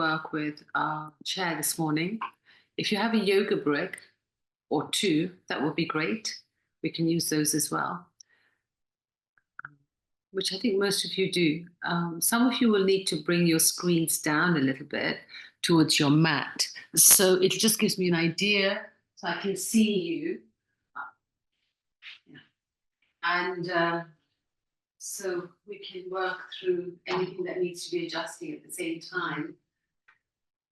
work with a chair this morning. If you have a yoga brick or two, that would be great. We can use those as well, which I think most of you do. Some of you will need to bring your screens down a little bit towards your mat. So it just gives me an idea so I can see you. And so we can work through anything that needs to be adjusting at the same time.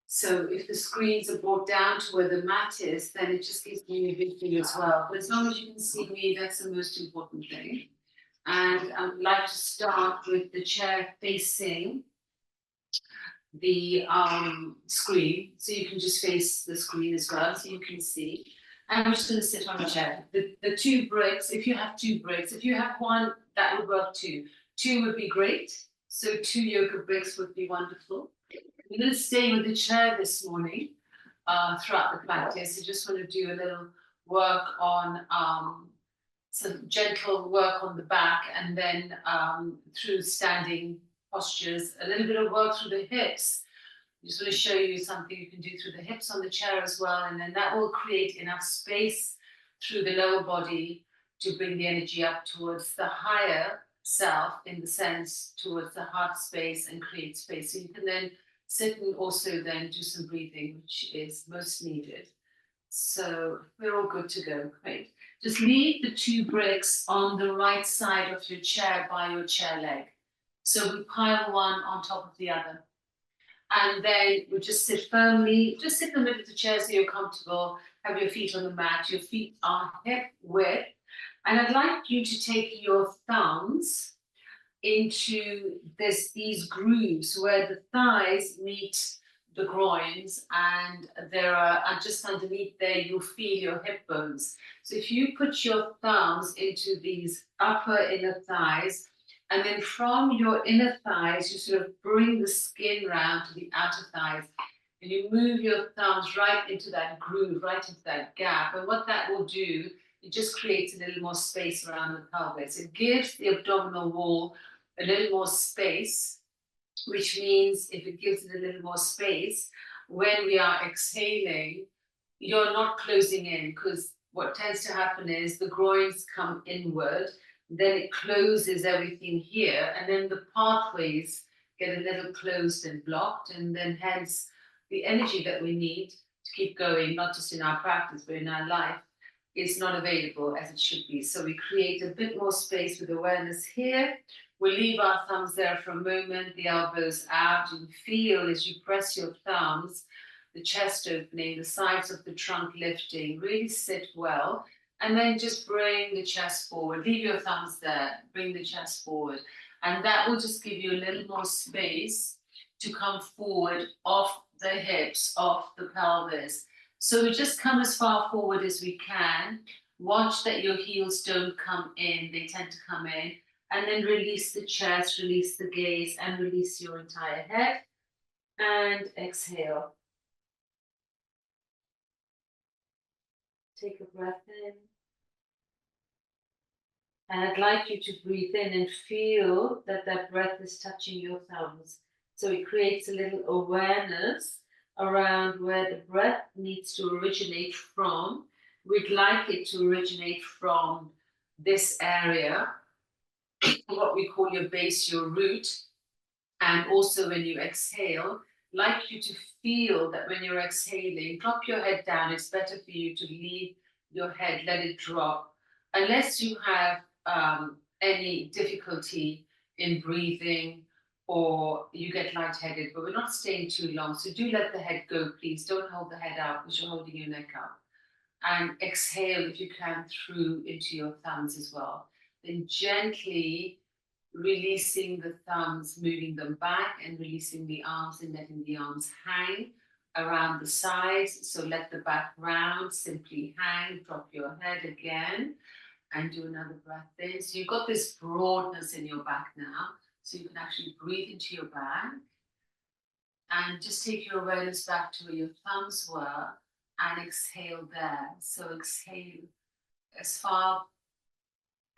So if the screens are brought down to where the mat is, then it just gives me a vision as well. But as long as you can see me, that's the most important thing. And I would like to start with the chair facing the screen. So you can just face the screen as well, so you can see. And I'm just going to sit on a chair. The two bricks, if you have two bricks, if you have one, that would work too. Two would be great. So 2 yoga bricks would be wonderful. We're going to stay with the chair this morning throughout the practice. I just want to do a little work on some gentle work on the back, and then through standing postures, a little bit of work through the hips. I just want to show you something you can do through the hips on the chair as well, and then that will create enough space through the lower body to bring the energy up towards the higher self, in the sense towards the heart space, and create space. So you can then sit and also then do some breathing, which is most needed. So we're all good to go. Great. Just leave the 2 bricks on the right side of your chair by your chair leg. So we pile one on top of the other. And then we just sit firmly, just sit in the middle of the chair so you're comfortable. Have your feet on the mat. Your feet are hip width. And I'd like you to take your thumbs into these grooves where the thighs meet the groins, and there are just underneath there you'll feel your hip bones. So if you put your thumbs into these upper inner thighs, and then from your inner thighs you sort of bring the skin round to the outer thighs, and you move your thumbs right into that groove, right into that gap. And what that will do, it just creates a little more space around the pelvis. It gives the abdominal wall a little more space, which means if it gives it a little more space, when we are exhaling, you're not closing in, because what tends to happen is the groins come inward, then it closes everything here, and then the pathways get a little closed and blocked, and then hence the energy that we need to keep going, not just in our practice, but in our life, is not available as it should be. So we create a bit more space with awareness here. We'll leave our thumbs there for a moment, the elbows out, and feel as you press your thumbs, the chest opening, the sides of the trunk lifting. Really sit well. And then just bring the chest forward. Leave your thumbs there. Bring the chest forward. And that will just give you a little more space to come forward off the hips, off the pelvis. So we just come as far forward as we can. Watch that your heels don't come in. They tend to come in. And then release the chest, release the gaze, and release your entire head. And exhale. Take a breath in. And I'd like you to breathe in and feel that that breath is touching your thumbs. So it creates a little awareness around where the breath needs to originate from. We'd like it to originate from this area, what we call your base, your root. And also when you exhale, like you to feel that when you're exhaling, drop your head down. It's better for you to leave your head, let it drop. Unless you have any difficulty in breathing or you get lightheaded, but we're not staying too long. So do let the head go, please. Don't hold the head out because you're holding your neck up. And exhale if you can through into your thumbs as well. Then gently releasing the thumbs, moving them back, and releasing the arms and letting the arms hang around the sides. So let the back round, simply hang, drop your head again, and do another breath in. So you've got this broadness in your back now, so you can actually breathe into your back. And just take your awareness back to where your thumbs were and exhale there. So exhale as far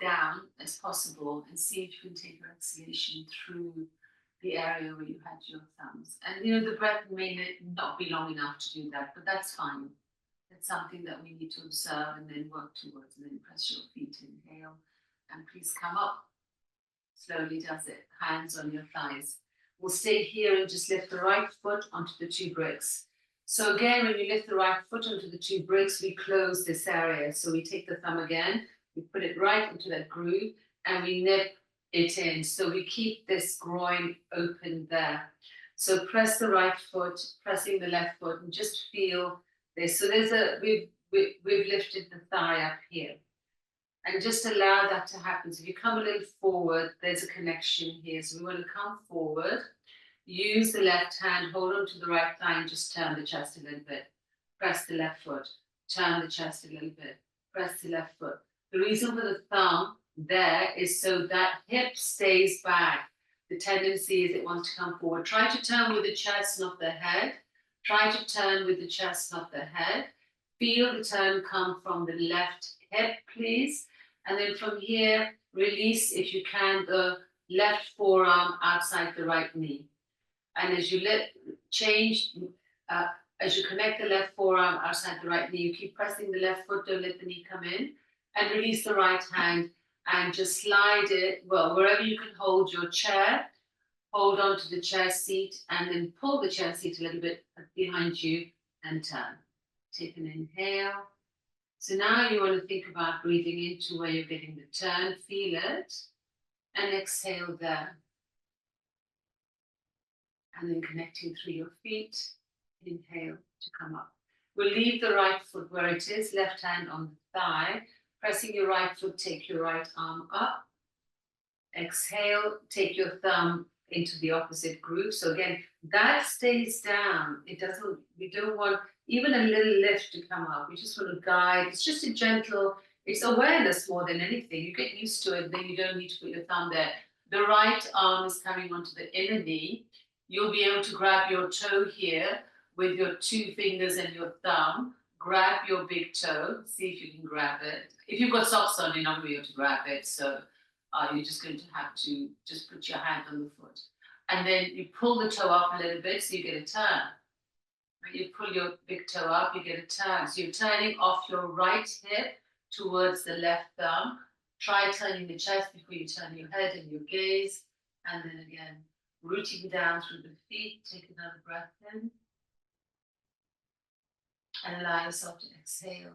down as possible and see if you can take your exhalation through the area where you had your thumbs. And you know, the breath may not be long enough to do that, but that's fine. It's something that we need to observe and then work towards, and then press your feet, inhale, and please come up. Slowly does it, hands on your thighs. We'll stay here and just lift the right foot onto the 2 bricks. So again, when you lift the right foot onto the 2 bricks, we close this area. So we take the thumb again, we put it right into that groove, and we nip it in. So we keep this groin open there. So press the right foot, pressing the left foot, and just feel this. So we've lifted the thigh up here. And just allow that to happen. So if you come a little forward, there's a connection here. So we want to come forward, use the left hand, hold on to the right thigh, and just turn the chest a little bit. Press the left foot, turn the chest a little bit, press the left foot. The reason for the thumb there is so that hip stays back. The tendency is it wants to come forward. Try to turn with the chest, not the head. Try to turn with the chest, not the head. Feel the turn come from the left hip, please. And then from here, release, if you can, the left forearm outside the right knee. And as you as you connect the left forearm outside the right knee, you keep pressing the left foot, don't let the knee come in. And release the right hand and just slide it, well, wherever you can hold your chair, hold on to the chair seat, and then pull the chair seat a little bit behind you and turn. Take an inhale. So now you want to think about breathing into where you're getting the turn, feel it, and exhale there. And then connecting through your feet, inhale to come up. We'll leave the right foot where it is, left hand on the thigh, pressing your right foot, take your right arm up. Exhale, take your thumb into the opposite groove. So again, that stays down. We don't want even a little lift to come up. We just want to guide. It's just a gentle, it's awareness more than anything. You get used to it, then you don't need to put your thumb there. The right arm is coming onto the inner knee. You'll be able to grab your toe here with your 2 fingers and your thumb. Grab your big toe. See if you can grab it. If you've got socks on, you're not going to be able to grab it. So you're just going to have to just put your hand on the foot. And then you pull the toe up a little bit so you get a turn. When you pull your big toe up, you get a turn. So you're turning off your right hip towards the left thumb. Try turning the chest before you turn your head and your gaze. And then again, rooting down through the feet. Take another breath in. And allow yourself to exhale.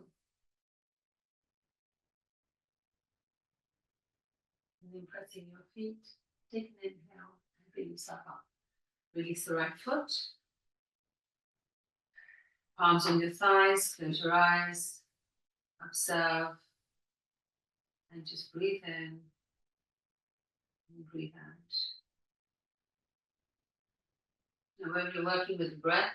And then pressing your feet. Take an inhale and bring yourself up. Release the right foot. Palms on your thighs, close your eyes, observe, and just breathe in and breathe out. Now when you're working with breath,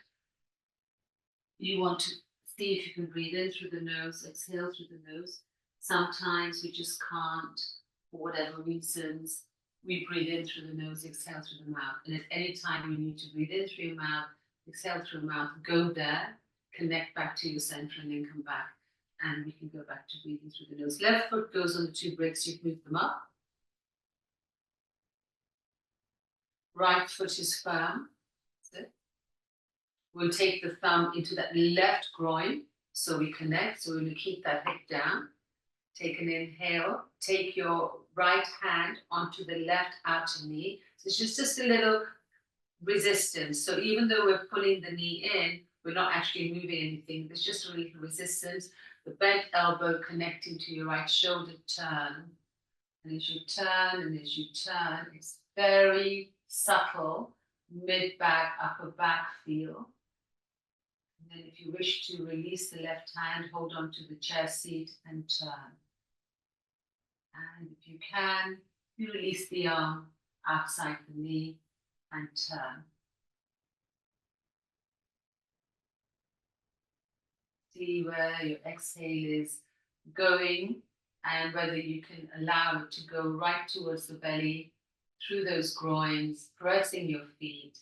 you want to see if you can breathe in through the nose, exhale through the nose. Sometimes we just can't, for whatever reasons. We breathe in through the nose, exhale through the mouth. And at any time you need to breathe in through your mouth, exhale through your mouth, go there. Connect back to your center and then come back. And we can go back to breathing through the nose. Left foot goes on the 2 bricks, you've moved them up. Right foot is firm. That's it. We'll take the thumb into that left groin. So we connect. So we're going to keep that hip down. Take an inhale. Take your right hand onto the left outer knee. So it's just a little resistance. So even though we're pulling the knee in, we're not actually moving anything. There's just a little resistance. The bent elbow connecting to your right shoulder, turn. And as you turn and as you turn, it's very subtle, mid-back, upper back feel. And then if you wish to release the left hand, hold on to the chair seat and turn. And if you can, you release the arm outside the knee and turn. See where your exhale is going and whether you can allow it to go right towards the belly, through those groins, pressing your feet,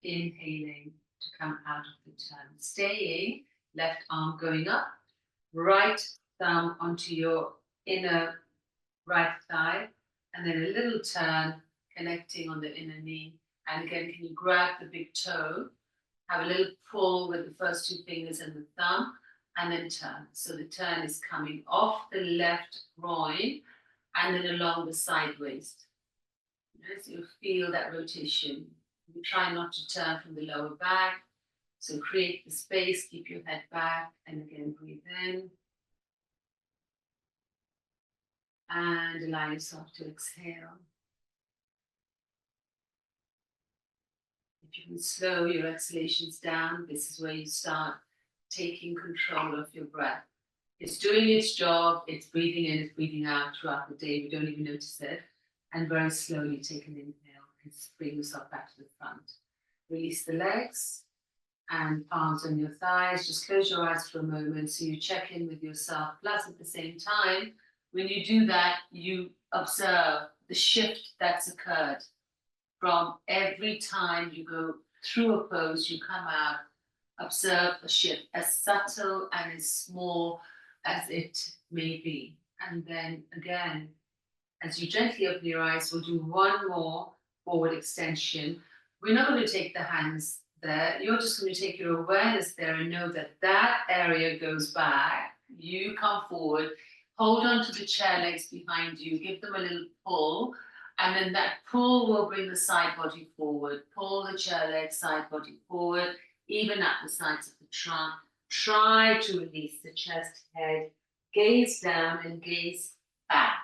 inhaling to come out of the turn. Staying, left arm going up, right thumb onto your inner right thigh, and then a little turn, connecting on the inner knee. And again, can you grab the big toe, have a little pull with the first two fingers and the thumb, and then turn. So the turn is coming off the left groin and then along the side waist. So you feel that rotation. You try not to turn from the lower back. So create the space, keep your head back, and again breathe in. And allow yourself to exhale. If you can slow your exhalations down, this is where you start taking control of your breath. It's doing its job, it's breathing in, it's breathing out throughout the day. We don't even notice it. And very slowly take an inhale and bring yourself back to the front. Release the legs and palms on your thighs. Just close your eyes for a moment so you check in with yourself. Plus, at the same time, when you do that, you observe the shift that's occurred from every time you go through a pose, you come out, observe a shift, as subtle and as small as it may be. And then again, as you gently open your eyes, we'll do one more forward extension. We're not going to take the hands there. You're just going to take your awareness there and know that that area goes back. You come forward, hold on to the chair legs behind you, give them a little pull, and then that pull will bring the side body forward. Pull the chair legs, side body forward, even at the sides of the trunk. Try to release the chest, head, gaze down and gaze back.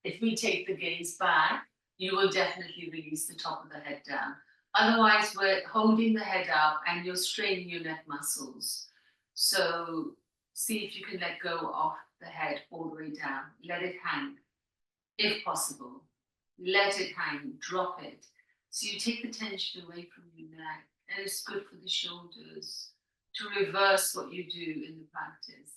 If we take the gaze back, you will definitely release the top of the head down. Otherwise, we're holding the head up and you're straining your neck muscles. So see if you can let go of the head all the way down. Let it hang, if possible. Let it hang, drop it. So you take the tension away from your neck, and it's good for the shoulders to reverse what you do in the practice.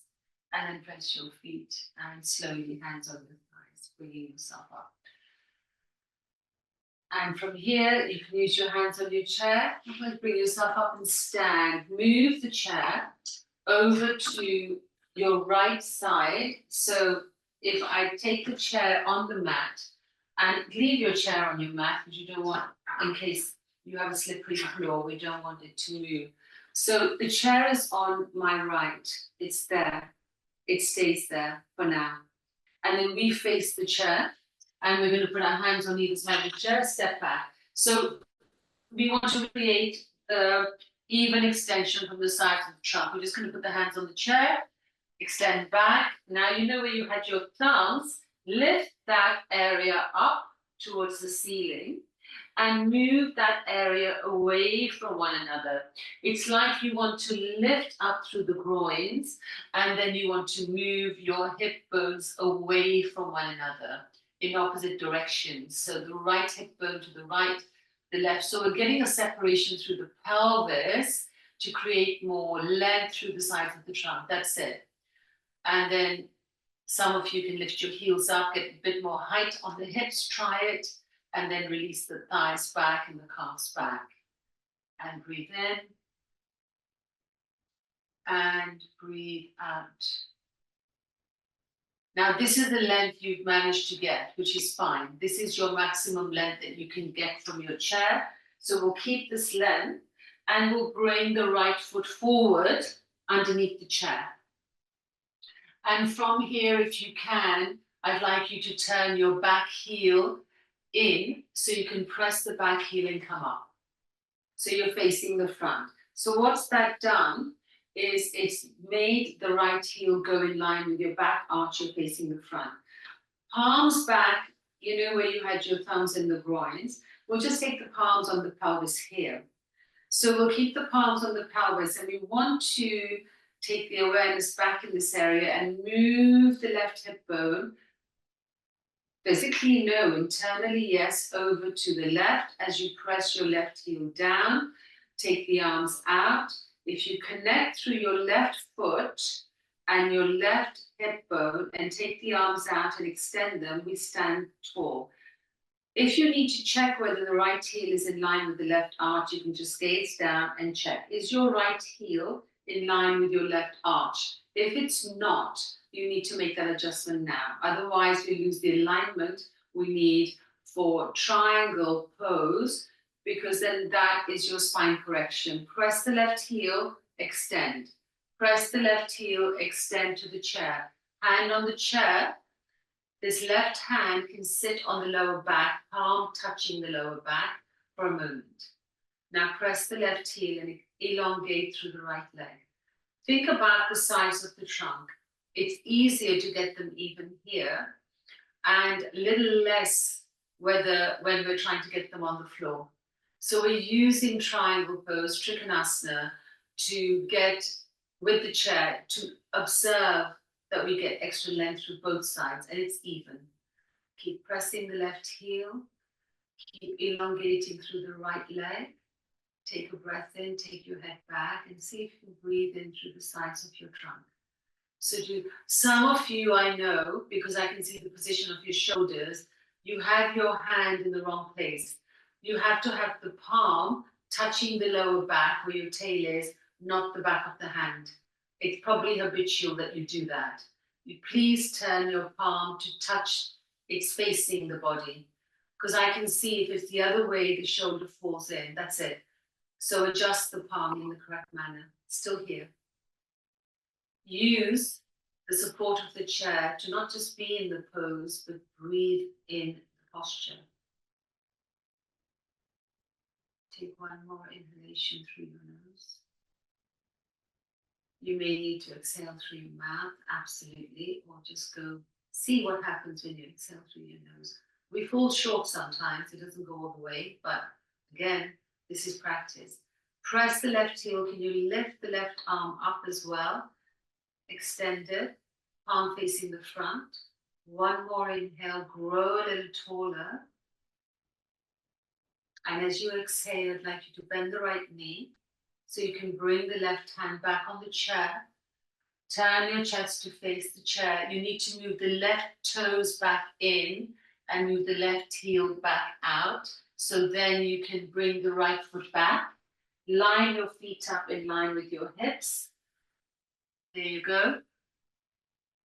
And then press your feet and slowly hands on the thighs, bringing yourself up. And from here, you can use your hands on your chair. Bring yourself up and stand. Move the chair over to your right side. So if I take the chair on the mat, and leave your chair on your mat, because you don't want, in case you have a slippery floor, we don't want it to move. So the chair is on my right. It's there. It stays there for now. And then we face the chair, and we're going to put our hands on either side of the chair, step back. So we want to create the even extension from the sides of the trunk. We're just going to put the hands on the chair, extend back. Now you know where you had your thumbs. Lift that area up towards the ceiling and move that area away from one another. It's like you want to lift up through the groins, and then you want to move your hip bones away from one another in opposite directions. So the right hip bone to the right, the left. So we're getting a separation through the pelvis to create more length through the sides of the trunk. That's it. And then some of you can lift your heels up, get a bit more height on the hips, try it, and then release the thighs back and the calves back. And breathe in. And breathe out. Now, this is the length you've managed to get, which is fine. This is your maximum length that you can get from your chair. So we'll keep this length, and we'll bring the right foot forward underneath the chair. And from here, if you can, I'd like you to turn your back heel in so you can press the back heel and come up. So you're facing the front. So what's that done is it's made the right heel go in line with your back arch, you're facing the front. Palms back, you know where you had your thumbs in the groins. We'll just take the palms on the pelvis here. So we'll keep the palms on the pelvis, and we want to take the awareness back in this area and move the left hip bone. Physically, no. Internally, yes. Over to the left as you press your left heel down. Take the arms out. If you connect through your left foot and your left hip bone and take the arms out and extend them, we stand tall. If you need to check whether the right heel is in line with the left arch, you can just gaze down and check. Is your right heel in line with your left arch? If it's not, you need to make that adjustment now. Otherwise, we lose the alignment we need for triangle pose, because then that is your spine correction. Press the left heel, extend. Press the left heel, extend to the chair. Hand on the chair. This left hand can sit on the lower back, palm touching the lower back for a moment. Now press the left heel and elongate through the right leg. Think about the size of the trunk. It's easier to get them even here and a little less when we're trying to get them on the floor. So we're using triangle pose, Trikonasana, to get with the chair, to observe that we get extra length through both sides and it's even. Keep pressing the left heel, keep elongating through the right leg. Take a breath in, take your head back and see if you can breathe in through the sides of your trunk. So some of you I know, because I can see the position of your shoulders, you have your hand in the wrong place. You have to have the palm touching the lower back where your tail is, not the back of the hand. It's probably habitual that you do that. You please turn your palm to touch, it's facing the body. Because I can see if it's the other way, the shoulder falls in, that's it. So adjust the palm in the correct manner, still here. Use the support of the chair to not just be in the pose, but breathe in the posture. Take one more inhalation through your nose. You may need to exhale through your mouth, absolutely, or just go see what happens when you exhale through your nose. We fall short sometimes, it doesn't go all the way, but again, this is practice. Press the left heel, can you lift the left arm up as well? Extend it, palm facing the front. One more inhale, grow a little taller. And as you exhale, I'd like you to bend the right knee so you can bring the left hand back on the chair. Turn your chest to face the chair. You need to move the left toes back in and move the left heel back out. So then you can bring the right foot back. Line your feet up in line with your hips. There you go.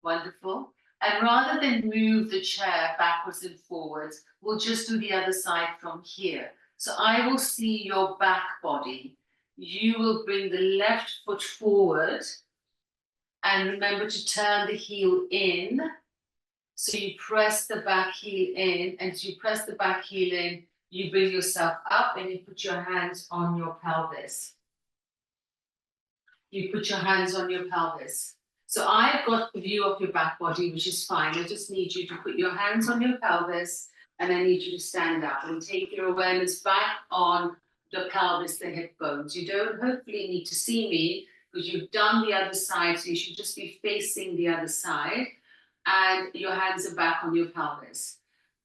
Wonderful. And rather than move the chair backwards and forwards, we'll just do the other side from here. So I will see your back body. You will bring the left foot forward and remember to turn the heel in. So you press the back heel in, and as you press the back heel in, you bring yourself up and you put your hands on your pelvis. You put your hands on your pelvis. So I've got the view of your back body, which is fine. I just need you to put your hands on your pelvis and I need you to stand up and take your awareness back on the pelvis, the hip bones. You don't hopefully need to see me because you've done the other side, so you should just be facing the other side and your hands are back on your pelvis.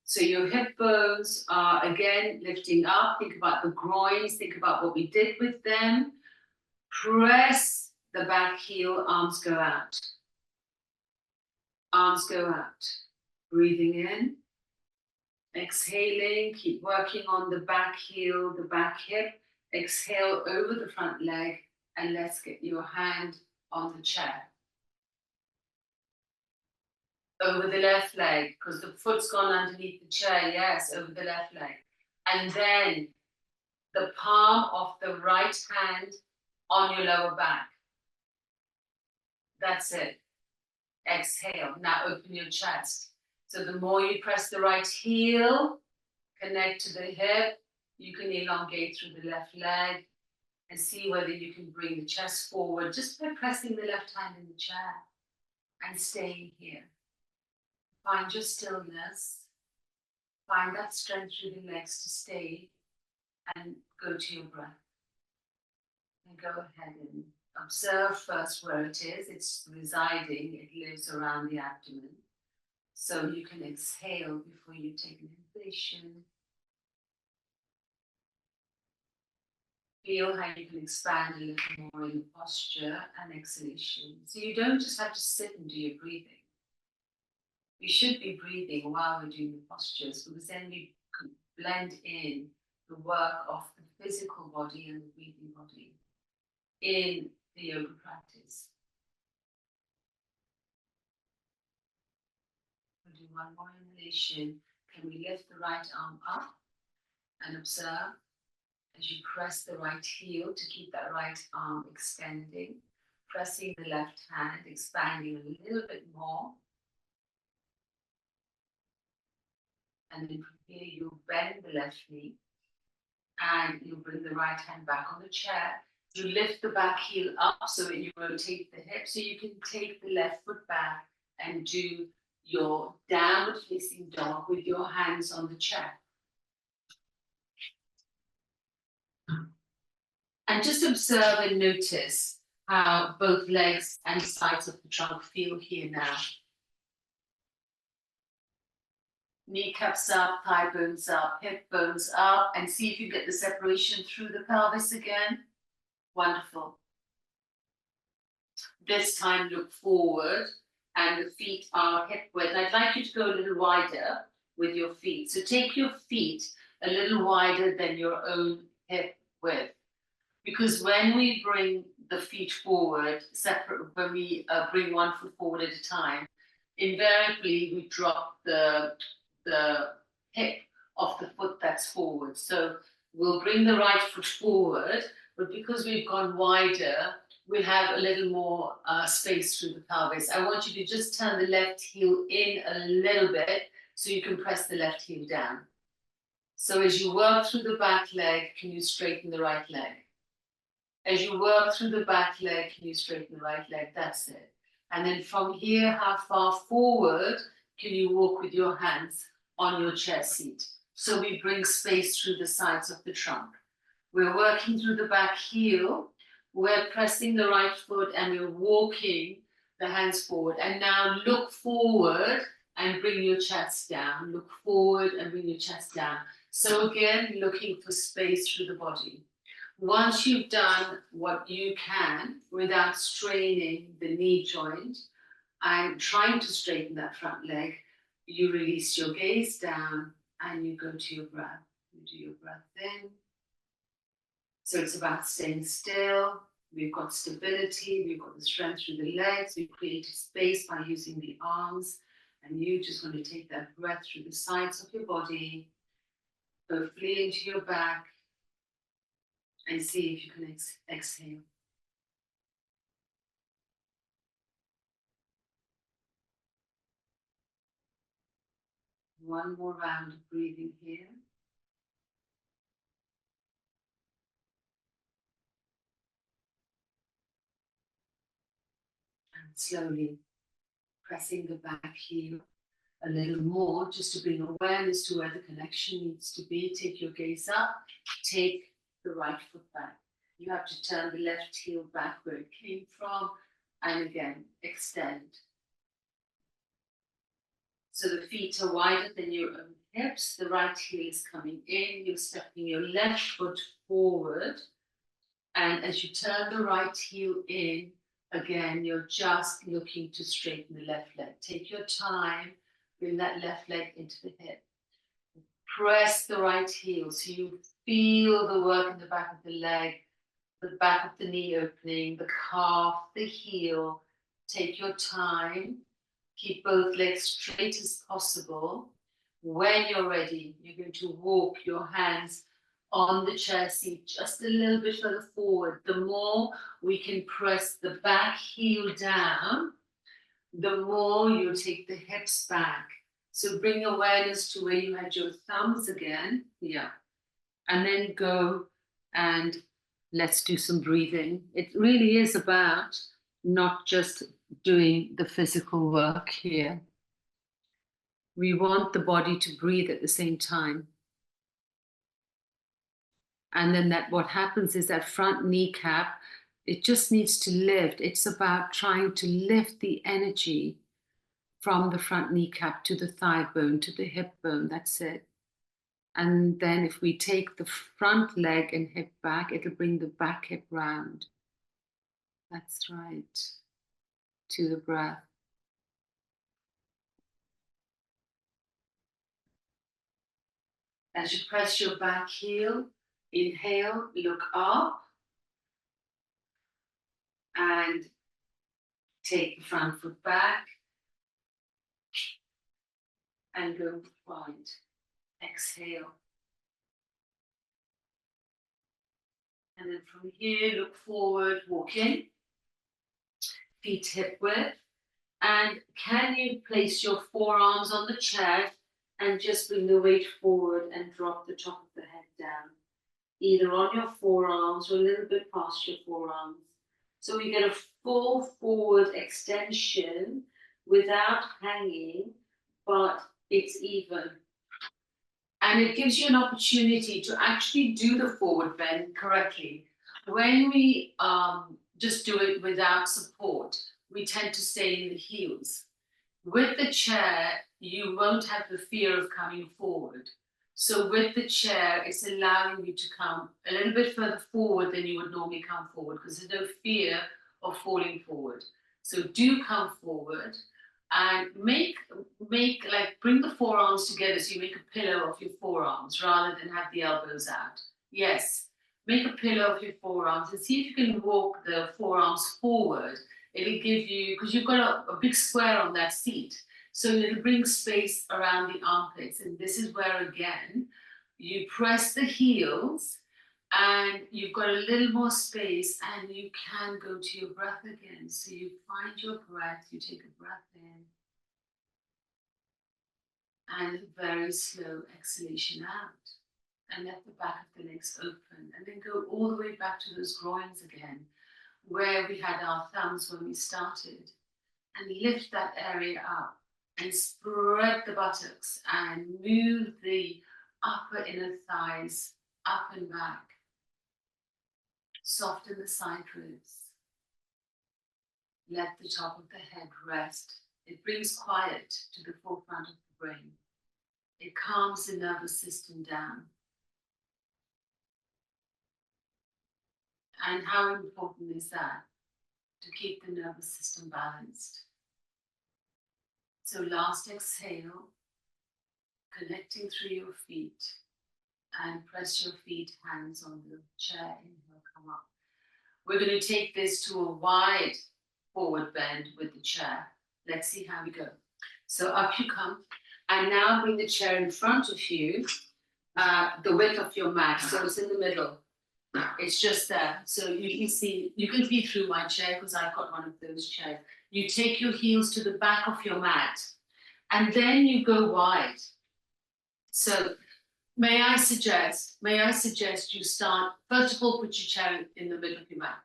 So your hip bones are again lifting up. Think about the groins, think about what we did with them. Press the back heel, arms go out. Arms go out. Breathing in. Exhaling, keep working on the back heel, the back hip. Exhale over the front leg and let's get your hand on the chair. Over the left leg, because the foot's gone underneath the chair, yes, over the left leg. And then the palm of the right hand on your lower back. That's it. Exhale. Now open your chest. So the more you press the right heel, connect to the hip, you can elongate through the left leg and see whether you can bring the chest forward just by pressing the left hand in the chair and staying here. Find your stillness. Find that strength through the legs to stay and go to your breath. And go ahead and observe first where it is. It's residing. It lives around the abdomen. So you can exhale before you take an inhalation. Feel how you can expand a little more in the posture and exhalation. So you don't just have to sit and do your breathing. We should be breathing while we're doing the postures because then we can blend in the work of the physical body and the breathing body in the yoga practice. We'll do one more inhalation. Can we lift the right arm up and observe as you press the right heel to keep that right arm extending, pressing the left hand, expanding a little bit more. And then from here, you bend the left knee and you bring the right hand back on the chair. You lift the back heel up so that you rotate the hip, so you can take the left foot back and do your downward facing dog with your hands on the chair. And just observe and notice how both legs and sides of the trunk feel here now. Kneecaps up, thigh bones up, hip bones up, and see if you get the separation through the pelvis again. Wonderful. This time look forward and the feet are hip width. I'd like you to go a little wider with your feet. So take your feet a little wider than your own hip width. Because when we bring the feet forward, when we bring one foot forward at a time, invariably we drop the hip of the foot that's forward. So we'll bring the right foot forward, but because we've gone wider, we have a little more space through the pelvis. I want you to just turn the left heel in a little bit so you can press the left heel down. So as you work through the back leg, can you straighten the right leg? As you work through the back leg, can you straighten the right leg? That's it. And then from here, how far forward can you walk with your hands on your chair seat? So we bring space through the sides of the trunk. We're working through the back heel. We're pressing the right foot and we're walking the hands forward. And now look forward and bring your chest down. Look forward and bring your chest down. So again, looking for space through the body. Once you've done what you can without straining the knee joint and trying to straighten that front leg, you release your gaze down and you go to your breath. You do your breath in. So it's about staying still. We've got stability. We've got the strength through the legs. We've created space by using the arms. And you just want to take that breath through the sides of your body, go fully into your back, and see if you can exhale. One more round of breathing here. And slowly pressing the back heel a little more, just to bring awareness to where the connection needs to be. Take your gaze up, take the right foot back. You have to turn the left heel back where it came from, and again, extend. So the feet are wider than your own hips, the right heel is coming in, you're stepping your left foot forward, and as you turn the right heel in, again, you're just looking to straighten the left leg. Take your time, bring that left leg into the hip. Press the right heel so you feel the work in the back of the leg, the back of the knee opening, the calf, the heel. Take your time. Keep both legs straight as possible. When you're ready, you're going to walk your hands on the chair seat just a little bit further forward. The more we can press the back heel down, the more you'll take the hips back. So bring awareness to where you had your thumbs again. Yeah. And then go and let's do some breathing. It really is about not just doing the physical work here. We want the body to breathe at the same time. And then what happens is that front kneecap, it just needs to lift. It's about trying to lift the energy from the front kneecap to the thigh bone, to the hip bone. That's it. And then if we take the front leg and hip back, it'll bring the back hip round. That's right. To the breath. As you press your back heel, inhale, look up, and take the front foot back. and go wide. Exhale. And then from here, look forward, walk in. Feet hip width. And can you place your forearms on the chair and just bring the weight forward and drop the top of the head down, either on your forearms or a little bit past your forearms. So we get a full forward extension without hanging, but it's even. And it gives you an opportunity to actually do the forward bend correctly. When we just do it without support, we tend to stay in the heels. With the chair, you won't have the fear of coming forward. So with the chair, it's allowing you to come a little bit further forward than you would normally come forward, because there's no fear of falling forward. So do come forward and bring the forearms together so you make a pillow of your forearms rather than have the elbows out. Yes, make a pillow of your forearms and see if you can walk the forearms forward. It'll give you, because you've got a big square on that seat, so it'll bring space around the armpits. And this is where, again, you press the heels and you've got a little more space and you can go to your breath again. So you find your breath, you take a breath in and a very slow exhalation out. And let the back of the legs open and then go all the way back to those groins again, where we had our thumbs when we started, and lift that area up and spread the buttocks and move the upper inner thighs up and back. Soften the side ribs. Let the top of the head rest. It brings quiet to the forefront of the brain. It calms the nervous system down. And how important is that? To keep the nervous system balanced. So last exhale, connecting through your feet, and press your feet, hands on the chair. Inhale, come up. We're going to take this to a wide forward bend with the chair. Let's see how we go. So up you come, and now bring the chair in front of you, the width of your mat, so it's in the middle. It's just there, so you can see, you can see through my chair because I've got one of those chairs. You take your heels to the back of your mat and then you go wide. So may I suggest you start, first of all, put your chair in the middle of your mat.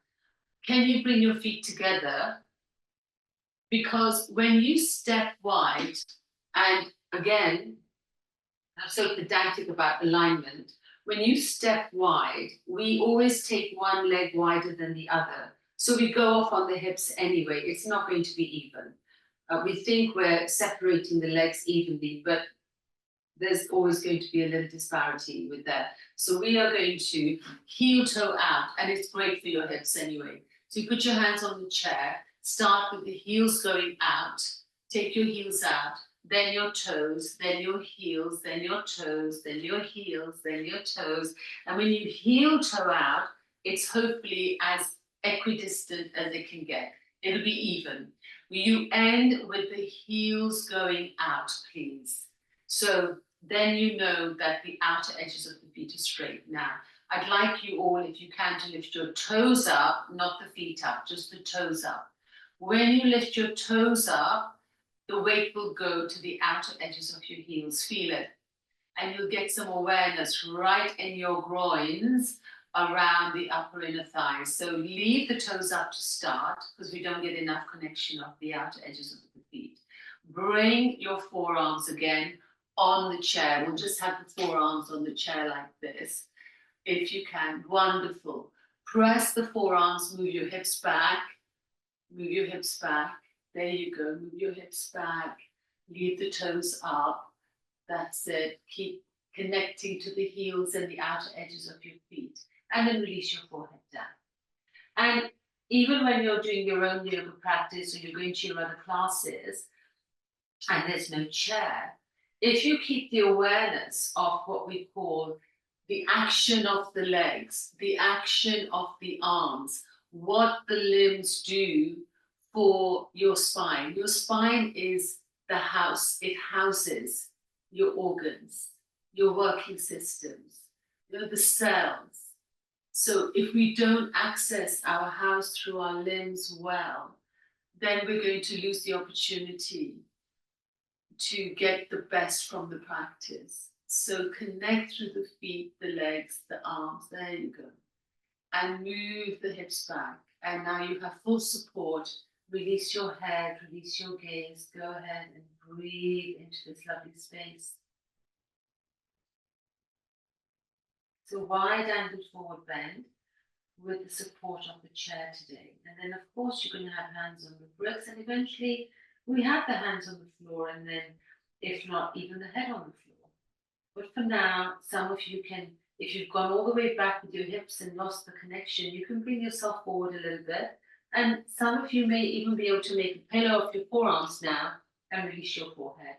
Can you bring your feet together? Because when you step wide, and again, I'm so pedantic about alignment, when you step wide, we always take one leg wider than the other. So we go off on the hips anyway. It's not going to be even. We think we're separating the legs evenly, but there's always going to be a little disparity with that. So we are going to heel toe out, and it's great for your hips anyway. So you put your hands on the chair, start with the heels going out, take your heels out, then your toes, then your heels, then your toes, then your heels, then your toes. And when you heel toe out, it's hopefully as equidistant as it can get. It'll be even. You end with the heels going out, please. So then you know that the outer edges of the feet are straight. Now, I'd like you all, if you can, to lift your toes up, not the feet up, just the toes up. When you lift your toes up, the weight will go to the outer edges of your heels. Feel it. And you'll get some awareness right in your groins around the upper inner thighs. So leave the toes up to start, because we don't get enough connection of the outer edges of the feet. Bring your forearms again on the chair. We'll just have the forearms on the chair like this. If you can, wonderful. Press the forearms, move your hips back, move your hips back. There you go, move your hips back, leave the toes up. That's it. Keep connecting to the heels and the outer edges of your feet. And then release your forehead down. And even when you're doing your own yoga practice or you're going to your other classes and there's no chair, if you keep the awareness of what we call the action of the legs, the action of the arms, what the limbs do for your spine. Your spine is the house. It houses your organs, your working systems, the cells. So if we don't access our house through our limbs well, then we're going to lose the opportunity to get the best from the practice. So connect through the feet, the legs, the arms, there you go. And move the hips back. And now you have full support. Release your head, release your gaze. Go ahead and breathe into this lovely space. So wide angled forward bend with the support of the chair today. And then of course you're going to have hands on the bricks, and eventually we have the hands on the floor, and then if not, even the head on the floor. But for now, some of you can, if you've gone all the way back with your hips and lost the connection, you can bring yourself forward a little bit. And some of you may even be able to make a pillow of your forearms now and release your forehead.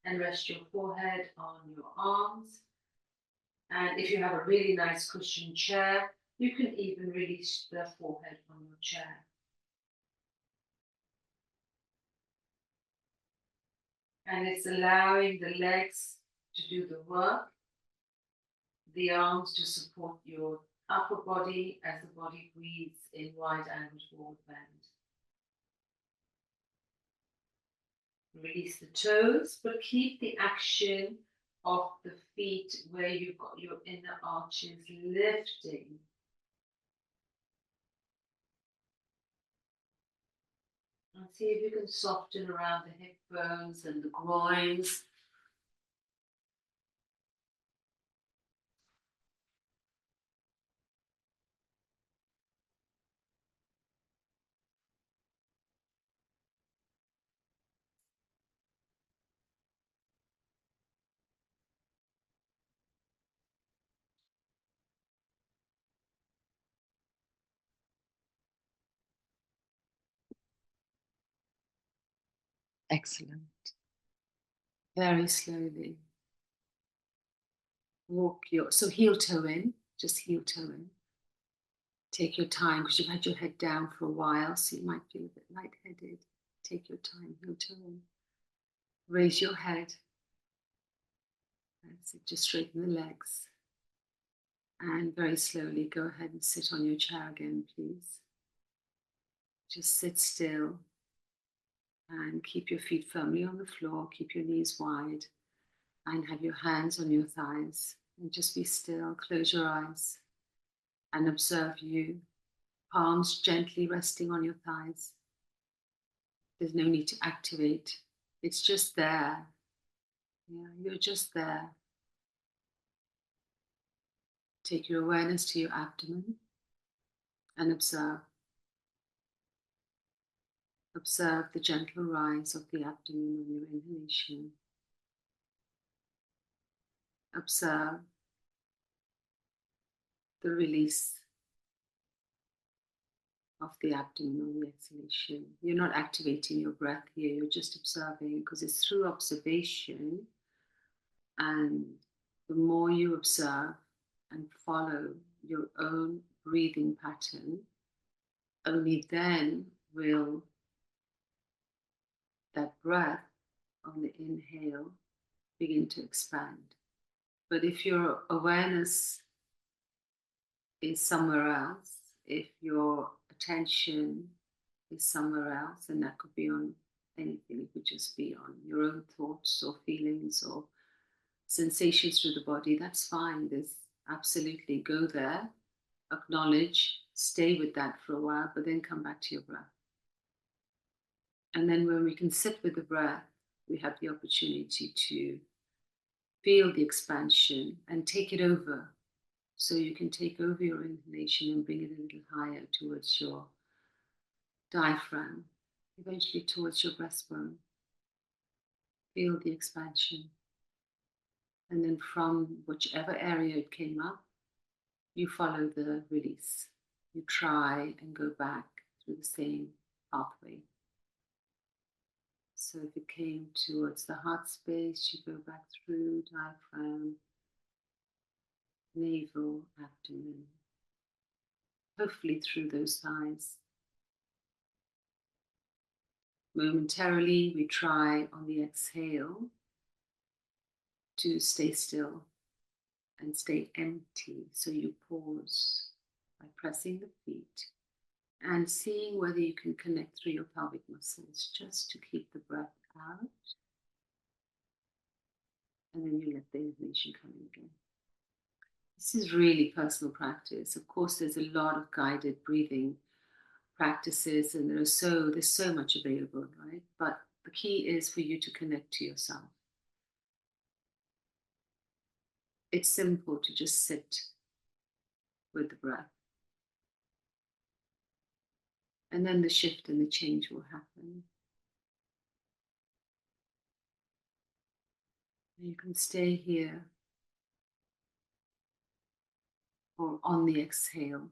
And rest your forehead on your arms. And if you have a really nice cushioned chair, you can even release the forehead on your chair. And it's allowing the legs to do the work, the arms to support your upper body as the body breathes in wide angled forward bend. Release the toes, but keep the action of the feet where you've got your inner arches lifting. And see if you can soften around the hip bones and the groins. Excellent. Very slowly. Walk so heel toe in, just heel toe in. Take your time because you've had your head down for a while, so you might feel a bit lightheaded. Take your time, heel toe in. Raise your head. That's it, just straighten the legs. And very slowly go ahead and sit on your chair again, please. Just sit still and keep your feet firmly on the floor, keep your knees wide, and have your hands on your thighs. And just be still, close your eyes, and observe you. Palms gently resting on your thighs. There's no need to activate. It's just there. Yeah, you're just there. Take your awareness to your abdomen and observe. Observe the gentle rise of the abdomen on your inhalation. Observe the release of the abdomen on the exhalation. You're not activating your breath here, you're just observing, because it's through observation, and the more you observe and follow your own breathing pattern, only then will that breath on the inhale begin to expand. But if your awareness is somewhere else, if your attention is somewhere else, and that could be on anything, it could just be on your own thoughts or feelings or sensations through the body, that's fine. There's absolutely, go there, acknowledge, stay with that for a while, but then come back to your breath. And then when we can sit with the breath, we have the opportunity to feel the expansion and take it over. So you can take over your inhalation and bring it a little higher towards your diaphragm, eventually towards your breastbone. Feel the expansion. And then from whichever area it came up, you follow the release. You try and go back through the same pathway. So if it came towards the heart space, you go back through diaphragm, navel, abdomen, hopefully through those thighs. Momentarily, we try on the exhale to stay still and stay empty. So you pause by pressing the feet and seeing whether you can connect through your pelvic muscles just to keep the breath out. And then you let the inhalation come in again. This is really personal practice. Of course, there's a lot of guided breathing practices, and there's so much available, right? But the key is for you to connect to yourself. It's simple to just sit with the breath. And then the shift and the change will happen. You can stay here or on the exhale.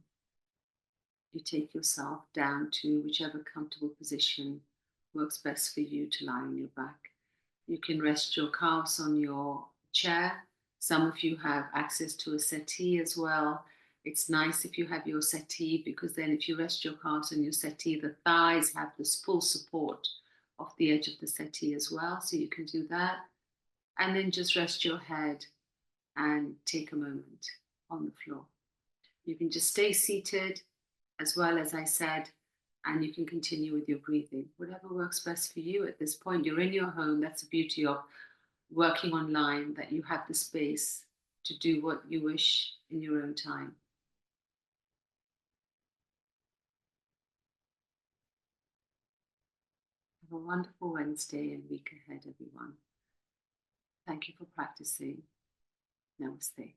You take yourself down to whichever comfortable position works best for you to lie on your back. You can rest your calves on your chair. Some of you have access to a settee as well. It's nice if you have your settee, because then if you rest your calves on your settee, the thighs have this full support of the edge of the settee as well. So you can do that. And then just rest your head and take a moment on the floor. You can just stay seated as well, as I said, and you can continue with your breathing. Whatever works best for you at this point. You're in your home. That's the beauty of working online, that you have the space to do what you wish in your own time. Have a wonderful Wednesday and week ahead, everyone. Thank you for practicing. Namaste.